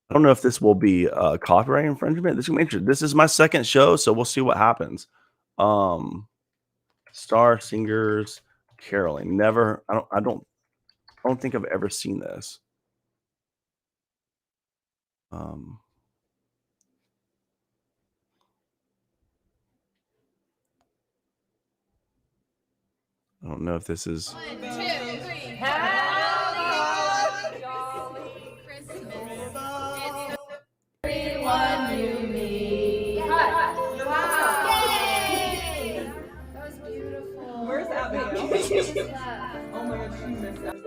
I don't know if this will be copyright infringement. This is gonna be interesting. This is my second show, so we'll see what happens. Um, Star singers caroling. Never. I don't think I've ever seen this. Um, I don't know if this is. 1, 2, 3. Happy jolly Christmas. It's everyone you meet. Wow. Yay! That was beautiful. Where's Abby? What is that? Oh my god, she missed that.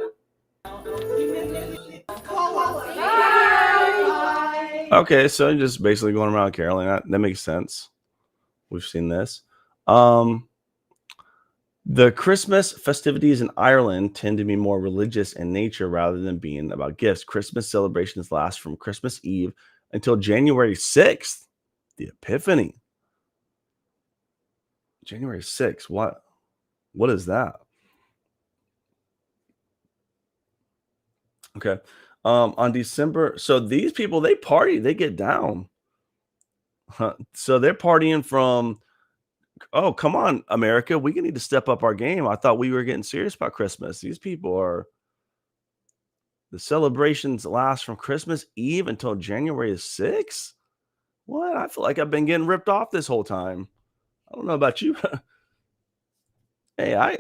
Okay, so just basically going around caroling. That makes sense. We've seen this. The Christmas festivities in Ireland tend to be more religious in nature rather than being about gifts. Christmas celebrations last from Christmas Eve until January 6th, the Epiphany. January 6th. What is that? Okay. On December, so these people they party, they get down. So they're partying from oh, come on, America. We need to step up our game. I thought we were getting serious about Christmas. These people are the celebrations last from Christmas Eve until January 6th. What? I feel like I've been getting ripped off this whole time. I don't know about you. Hey,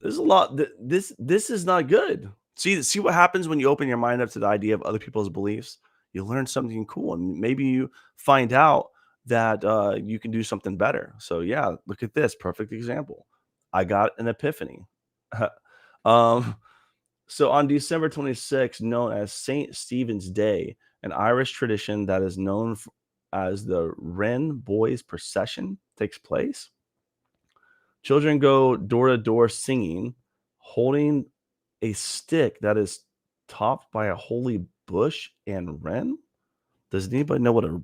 there's a lot this is not good. See what happens when you open your mind up to the idea of other people's beliefs. You learn something cool, and maybe you find out that you can do something better. So yeah, look at this perfect example. I got an epiphany. um, so on December 26th, known as Saint Stephen's Day, an Irish tradition that is known as the Wren Boys Procession takes place. Children go door to door singing, holding a stick that is topped by a holy bush and wren. Does anybody know what a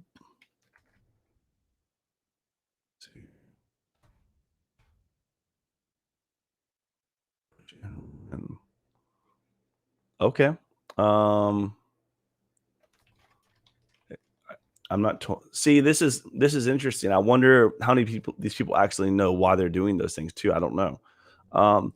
okay? I'm not see this is interesting. I wonder how many people these people actually know why they're doing those things too. I don't know. Um,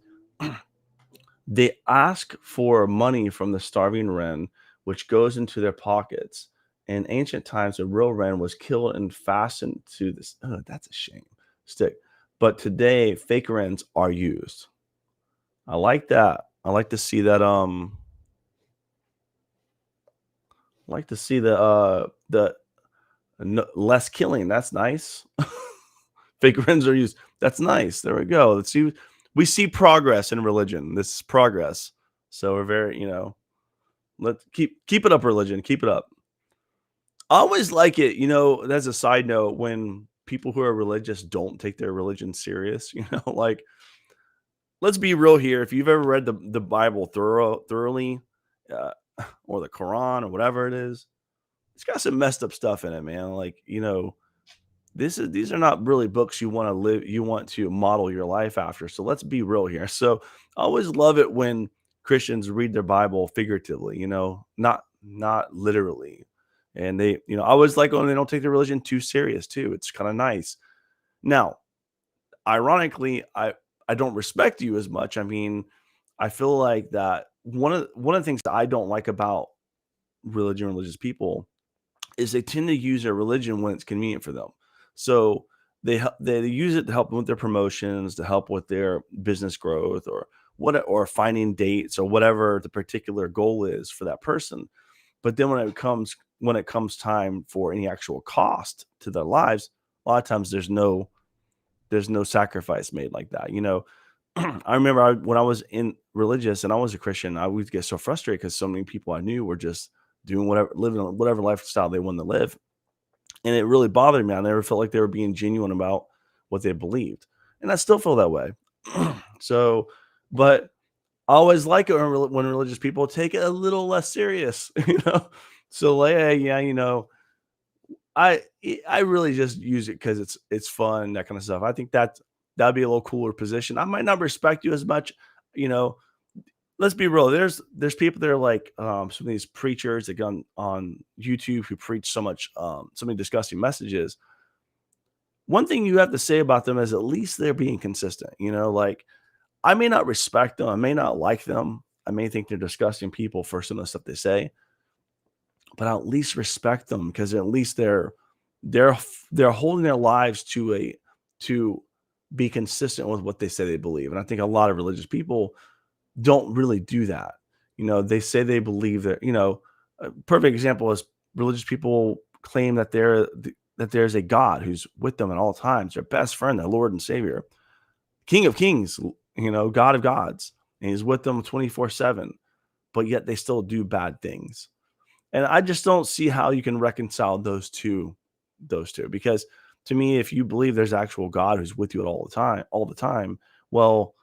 they ask for money from the starving wren, which goes into their pockets. In ancient times, a real wren was killed and fastened to this. Oh, that's a shame. Stick. But today, fake wrens are used. I like that. I like to see that. like to see less killing. That's nice. Fake Wrens are used. That's nice. There we go. Let's see. We see progress in religion. This is progress. So we're very, let's keep it up, religion. Keep it up. I always like it, as a side note, when people who are religious don't take their religion serious, like, let's be real here. If you've ever read the Bible thoroughly, uh, or the Quran or whatever it is, it's got some messed up stuff in it, man. Like, these are not really books you want to model your life after. So let's be real here. So I always love it when Christians read their Bible figuratively, not literally. And they, I always like when they don't take their religion too serious too. It's kind of nice. Now, ironically, I don't respect you as much. I mean, I feel like that one of the things that I don't like about religious people is they tend to use their religion when it's convenient for them. So they use it to help with their promotions, to help with their business growth, or finding dates, or whatever the particular goal is for that person. But then when it comes time for any actual cost to their lives, a lot of times there's no sacrifice made like that. I remember when I was in religious and I was a Christian, I would get so frustrated because so many people I knew were just doing living whatever lifestyle they wanted to live. And it really bothered me. I never felt like they were being genuine about what they believed. And I still feel that way. So, but I always like it when religious people take it a little less serious, So like, I really just use it because it's fun, that kind of stuff. I think that'd be a little cooler position. I might not respect you as much, let's be real. There's people that are like some of these preachers that go on YouTube who preach so many disgusting messages. One thing you have to say about them is at least they're being consistent. Like, I may not respect them, I may not like them, I may think they're disgusting people for some of the stuff they say, but I'll at least respect them because at least they're holding their lives to be consistent with what they say they believe. And I think a lot of religious people don't really do that. They say they believe that, a perfect example is religious people claim that there's a God who's with them at all times, their best friend, their Lord and Savior, King of Kings, God of gods, and he's with them 24/7, but yet they still do bad things. And I just don't see how you can reconcile those two, because to me, if you believe there's actual God who's with you at all the time, well,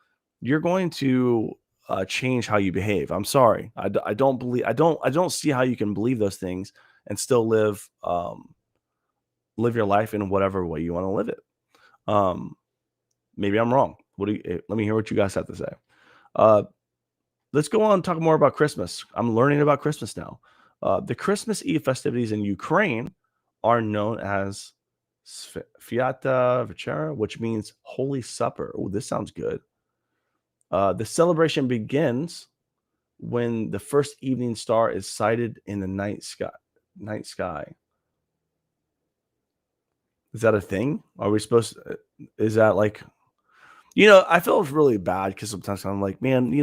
you're going to change how you behave. I'm sorry. I don't see how you can believe those things and still live your life in whatever way you want to live it. Maybe I'm wrong. Let me hear what you guys have to say. Let's go on and talk more about Christmas. I'm learning about Christmas now. The Christmas Eve festivities in Ukraine are known as Sviata Večera, which means Holy Supper. Oh, this sounds good. The celebration begins when the first evening star is sighted in the night sky. Is that a thing? Are we supposed to, is that like, I feel really bad because sometimes I'm like, man,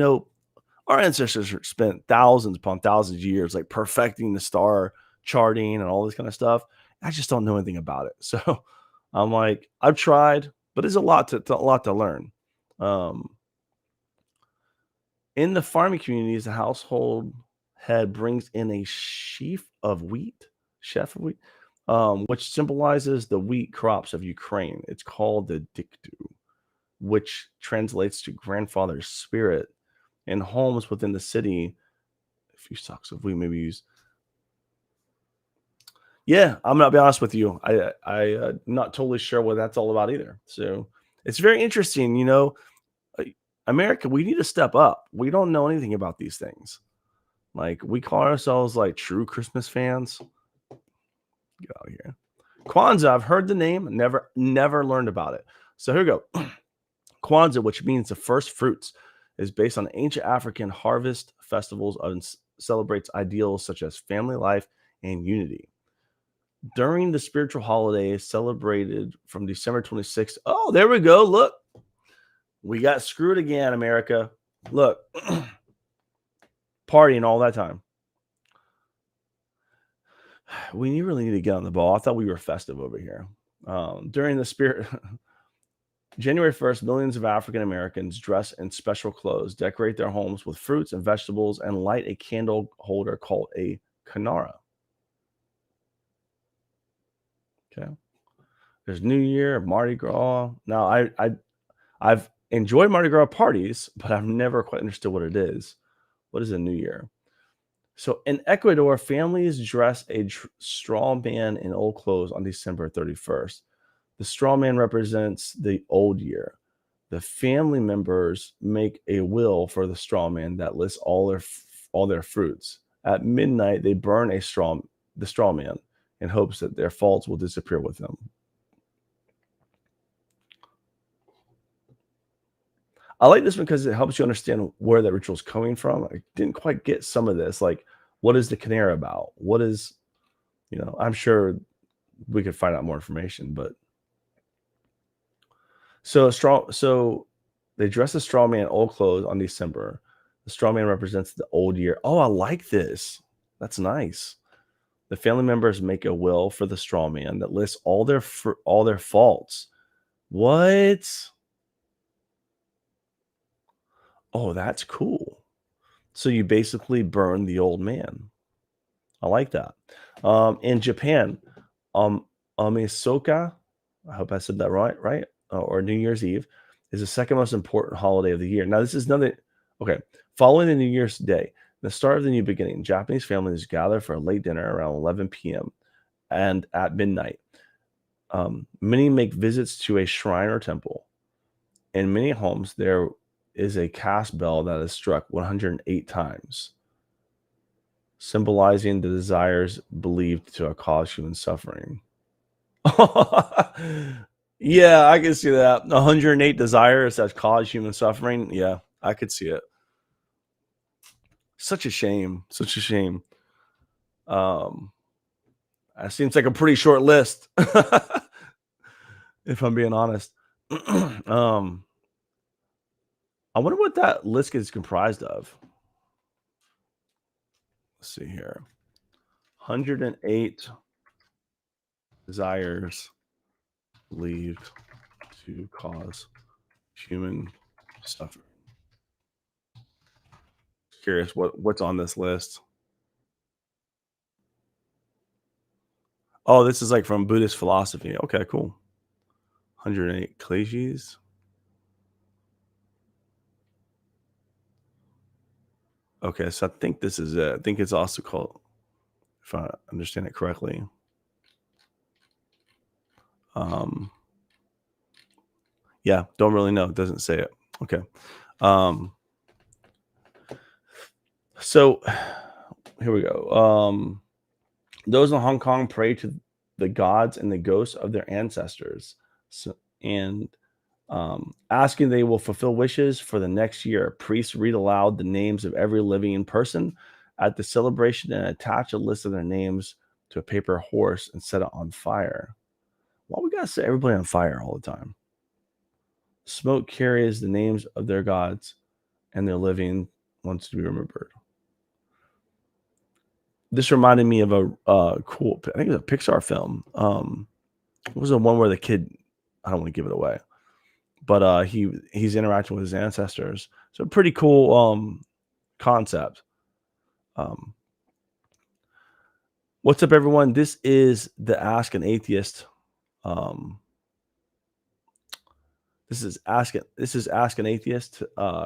our ancestors spent thousands upon thousands of years like perfecting the star charting and all this kind of stuff. I just don't know anything about it. So I'm like, I've tried, but there's a lot to learn. In the farming communities, the household head brings in a sheaf of wheat, which symbolizes the wheat crops of Ukraine. It's called the dikdu, which translates to grandfather's spirit. In homes within the city, a few stalks of wheat may be used. Yeah, I'm gonna be honest with you. I'm not totally sure what that's all about either. So it's very interesting. America, we need to step up. We don't know anything about these things. Like, we call ourselves like true Christmas fans. Get out of here. Kwanzaa, I've heard the name, never learned about it. So here we go. Kwanzaa, which means the first fruits, is based on ancient African harvest festivals and celebrates ideals such as family life and unity. During the spiritual holidays celebrated from December 26th. Oh, there we go. Look, we got screwed again, America. Look, partying all that time. We really need to get on the ball. I thought we were festive over here. During the spirit, January 1st, millions of African Americans dress in special clothes, decorate their homes with fruits and vegetables, and light a candle holder called a Kanara. Okay. There's New Year, Mardi Gras. Now, I've enjoyed Mardi Gras parties, but I've never quite understood what it is. What is a New Year? So in Ecuador, families dress a straw man in old clothes on December 31st. The straw man represents the old year. The family members make a will for the straw man that lists all their fruits. At midnight, they burn the straw man in hopes that their faults will disappear with them. I like this because it helps you understand where that ritual is coming from. I didn't quite get some of this. Like, what is the Canara about? What is, I'm sure we could find out more information, but so they dress the straw man in old clothes on December. The straw man represents the old year. Oh, I like this. That's nice. The family members make a will for the straw man that lists all their faults. What? Oh, that's cool. So you basically burn the old man. I like that. In Japan, Amisoka, I hope I said that right? Or New Year's Eve, is the second most important holiday of the year. Now, this is nothing. Okay, following the New Year's Day, the start of the new beginning, Japanese families gather for a late dinner around 11 p.m. and at midnight. Many make visits to a shrine or temple. In many homes, there is a cast bell that is struck 108 times, symbolizing the desires believed to cause human suffering. Yeah, I can see that. 108 desires that cause human suffering. Yeah, I could see it. Such a shame. Such a shame. That seems like a pretty short list, if I'm being honest. I wonder what that list is comprised of. Let's see here. 108 desires believed to cause human suffering. Curious what's on this list. Oh, this is like from Buddhist philosophy. Okay, cool. 108 cliches. Okay, so I think this is it. I think it's also called, if I understand it correctly. Yeah, don't really know. It doesn't say it. Okay. So here we go. Those in Hong Kong pray to the gods and the ghosts of their ancestors, asking they will fulfill wishes for the next year. Priests read aloud the names of every living person at the celebration and attach a list of their names to a paper horse and set it on fire. Why we gotta set everybody on fire all the time? Smoke carries the names of their gods and their living ones to be remembered. This reminded me of a cool, I think it was a Pixar film. It was the one where the kid, I don't want to give it away, but he's interacting with his ancestors. So pretty cool concept. What's up, everyone? This is the Ask an Atheist. This is Ask an Atheist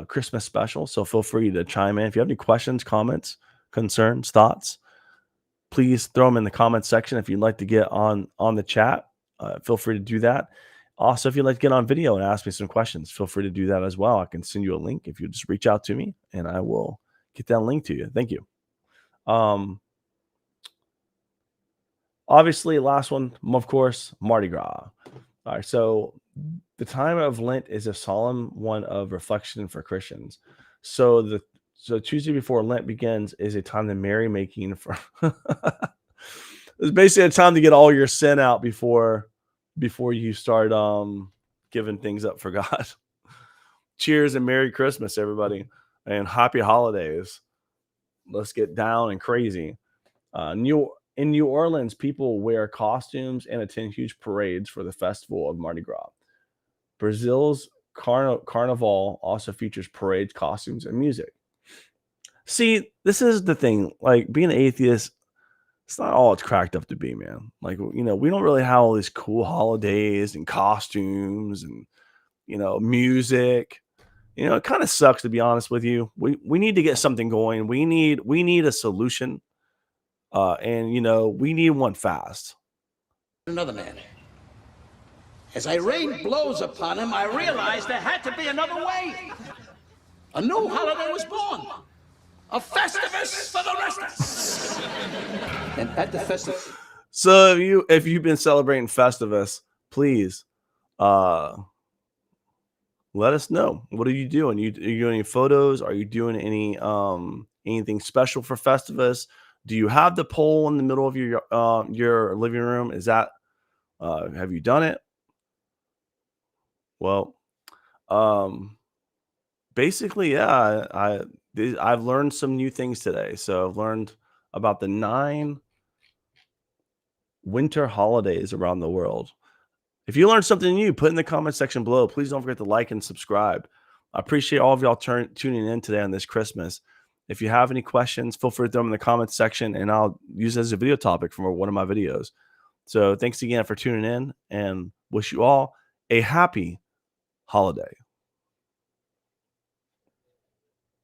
Christmas special. So feel free to chime in if you have any questions, comments, concerns, thoughts. Please throw them in the comments section. If you'd like to get on the chat, feel free to do that. Also, if you'd like to get on video and ask me some questions, feel free to do that as well. I can send you a link if you just reach out to me, and I will get that link to you. Thank you. Obviously, last one, of course, Mardi Gras. All right, so the time of Lent is a solemn one of reflection for Christians. So Tuesday before Lent begins is a time of merrymaking for. It's basically a time to get all your sin out before you start giving things up for God. Cheers and Merry Christmas, everybody, and Happy Holidays. Let's get down and crazy. In New Orleans, people wear costumes and attend huge parades for the festival of Mardi Gras. Brazil's Carnival also features parades, costumes, and music. See, this is the thing. Like being an atheist, it's not all it's cracked up to be, man. Like, we don't really have all these cool holidays and costumes and, music. It kind of sucks, to be honest with you. We need to get something going. We need a solution. And we need one fast. Another man. As I rained blows upon him, I realized there had to be another way. A new holiday was born. A Festivus for the rest of us. And at the Festivus. So if you've been celebrating Festivus, please let us know. What are you doing? Are you doing any photos? Are you doing anything special for Festivus? Do you have the pole in the middle of your living room? Is that have you done it? Well, basically, yeah, I've learned some new things today. So I've learned about the 9 winter holidays around the world. If you learned something new, put in the comment section below. Please don't forget to like and subscribe. I appreciate all of y'all tuning in today on this Christmas. If you have any questions, feel free to throw them in the comments section, and I'll use it as a video topic for one of my videos. So thanks again for tuning in, and wish you all a happy holiday.